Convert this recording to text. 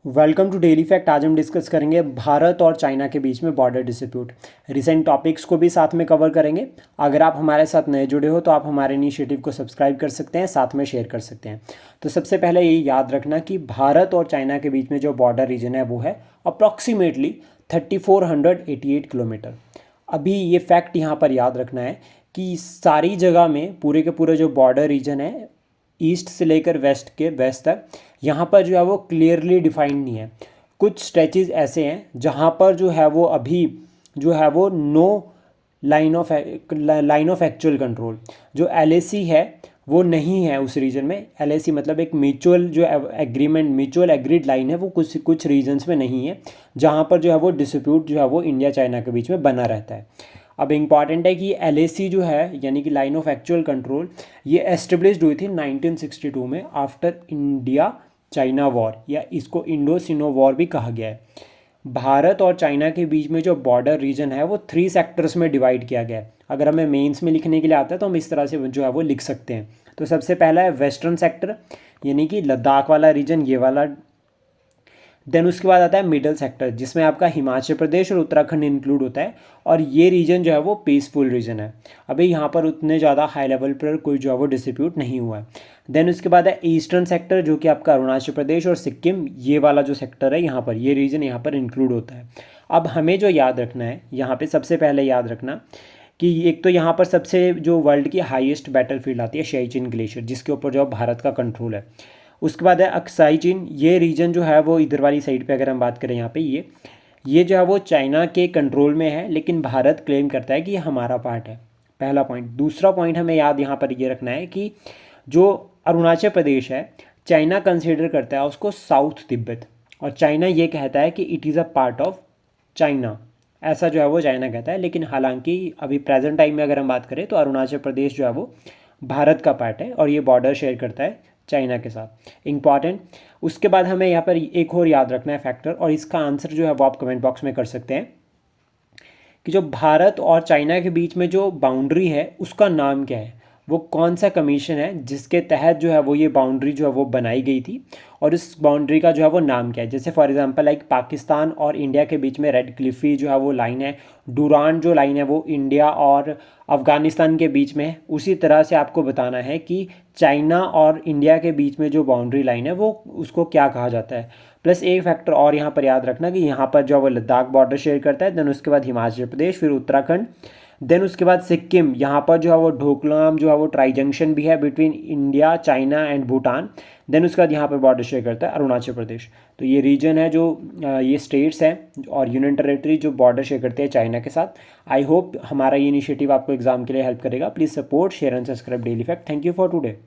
Welcome to daily fact. आज हम discuss करेंगे भारत और चाइना के बीच में बॉर्डर डिस्प्यूट। रिसेंट टॉपिक्स को भी साथ में कवर करेंगे। अगर आप हमारे साथ नए जुड़े हो तो आप हमारे इनिशिएटिव को सब्सक्राइब कर सकते हैं, साथ में शेयर कर सकते हैं। तो सबसे पहले ये याद रखना कि भारत और चाइना के बीच में जो बॉर्डर रीजन है वो है अप्रॉक्सीमेटली 3488 किलोमीटर। अभी ये फैक्ट यहाँ पर याद रखना है कि सारी जगह में पूरे के पूरे जो बॉर्डर रीजन है ईस्ट से लेकर वेस्ट तक यहाँ पर जो है वो क्लियरली डिफाइंड नहीं है। कुछ स्ट्रेचेस ऐसे हैं जहाँ पर जो है वो अभी जो है वो no line of actual control, जो एलएसी है वो नहीं है उस रीजन में। एलएसी मतलब एक म्यूचुअल जो एग्रीमेंट, म्यूचुअल एग्रीड लाइन है, वो कुछ कुछ रीजन्स में नहीं है, जहाँ पर जो है वो डिस्प्यूट जो है वो इंडिया चाइना के बीच में बना रहता है। अब इम्पॉर्टेंट है कि एलएसी जो है यानी कि लाइन ऑफ एक्चुअल कंट्रोल, ये एस्टेब्लिश्ड हुई थी 1962 में आफ्टर इंडिया चाइना वॉर, या इसको इंडो सिनो वॉर भी कहा गया है। भारत और चाइना के बीच में जो बॉर्डर रीजन है वो 3 सेक्टर्स में डिवाइड किया गया है। अगर हमें मेंस में लिखने के लिए आता है तो हम इस तरह से जो है वो लिख सकते हैं। तो सबसे पहला है वेस्टर्न सेक्टर, यानी कि लद्दाख वाला रीजन, ये वाला। देन उसके बाद आता है मिडल सेक्टर, जिसमें आपका हिमाचल प्रदेश और उत्तराखंड इंक्लूड होता है, और ये रीजन जो है वो पीसफुल रीजन है। अभी यहाँ पर उतने ज़्यादा हाई लेवल पर कोई जो है वो डिस्प्यूट नहीं हुआ है। देन उसके बाद है ईस्टर्न सेक्टर, जो कि आपका अरुणाचल प्रदेश और सिक्किम, ये वाला जो सेक्टर है यहाँ पर, ये रीजन यहाँ पर इंक्लूड होता है। अब हमें जो याद रखना है यहाँ पे, सबसे पहले याद रखना कि एक तो यहाँ पर सबसे जो वर्ल्ड की हाईएस्ट बैटलफील्ड आती है सियाचिन ग्लेशियर, जिसके ऊपर जो भारत का कंट्रोल है। उसके बाद है अक्साई चीन, ये रीजन जो है वो इधर वाली साइड पे अगर हम बात करें यहाँ पे, ये जो है वो चाइना के कंट्रोल में है, लेकिन भारत क्लेम करता है कि ये हमारा पार्ट है। पहला पॉइंट। दूसरा पॉइंट हमें याद यहाँ पर ये रखना है कि जो अरुणाचल प्रदेश है, चाइना कंसिडर करता है उसको साउथ तिब्बत, और चाइना ये कहता है कि it is a part of China. ऐसा जो है वो चाइना कहता है, लेकिन हालांकि अभी प्रेजेंट टाइम में अगर हम बात करें तो अरुणाचल प्रदेश जो है वो भारत का पार्ट है और ये बॉर्डर शेयर करता है चाइना के साथ। इम्पॉर्टेंट। उसके बाद हमें यहाँ पर एक और याद रखना है फैक्टर, और इसका आंसर जो है वो आप कमेंट बॉक्स में कर सकते हैं, कि जो भारत और चाइना के बीच में जो बाउंड्री है उसका नाम क्या है, वो कौन सा कमीशन है जिसके तहत जो है वो ये बाउंड्री जो है वो बनाई गई थी, और इस बाउंड्री का जो है वो नाम क्या है। जैसे फॉर एग्जांपल लाइक पाकिस्तान और इंडिया के बीच में रेड क्लिफी जो है वो लाइन है, डूरान जो लाइन है वो इंडिया और अफ़गानिस्तान के बीच में है। उसी तरह से आपको बताना है कि चाइना और इंडिया के बीच में जो बाउंड्री लाइन है वो उसको क्या कहा जाता है। प्लस एक फैक्टर और यहाँ पर याद रखना कि यहाँ पर जो है वो लद्दाख बॉर्डर शेयर करता है, देन उसके बाद हिमाचल प्रदेश, फिर उत्तराखंड, देन उसके बाद सिक्किम। यहाँ पर जो है वो ढोकलाम जो है वो ट्राई जंक्शन भी है between India, China and Bhutan. Then उसके बाद यहाँ पर बॉर्डर शेयर करता है अरुणाचल प्रदेश। तो ये रीजन है जो ये स्टेट्स हैं और यूनियन टेरेटरी जो बॉर्डर शेयर करते हैं चाइना के साथ। आई होप हमारा ये इनिशिएटिव आपको एग्जाम के लिए हेल्प करेगा। Please support, share and subscribe daily fact. Thank you for today.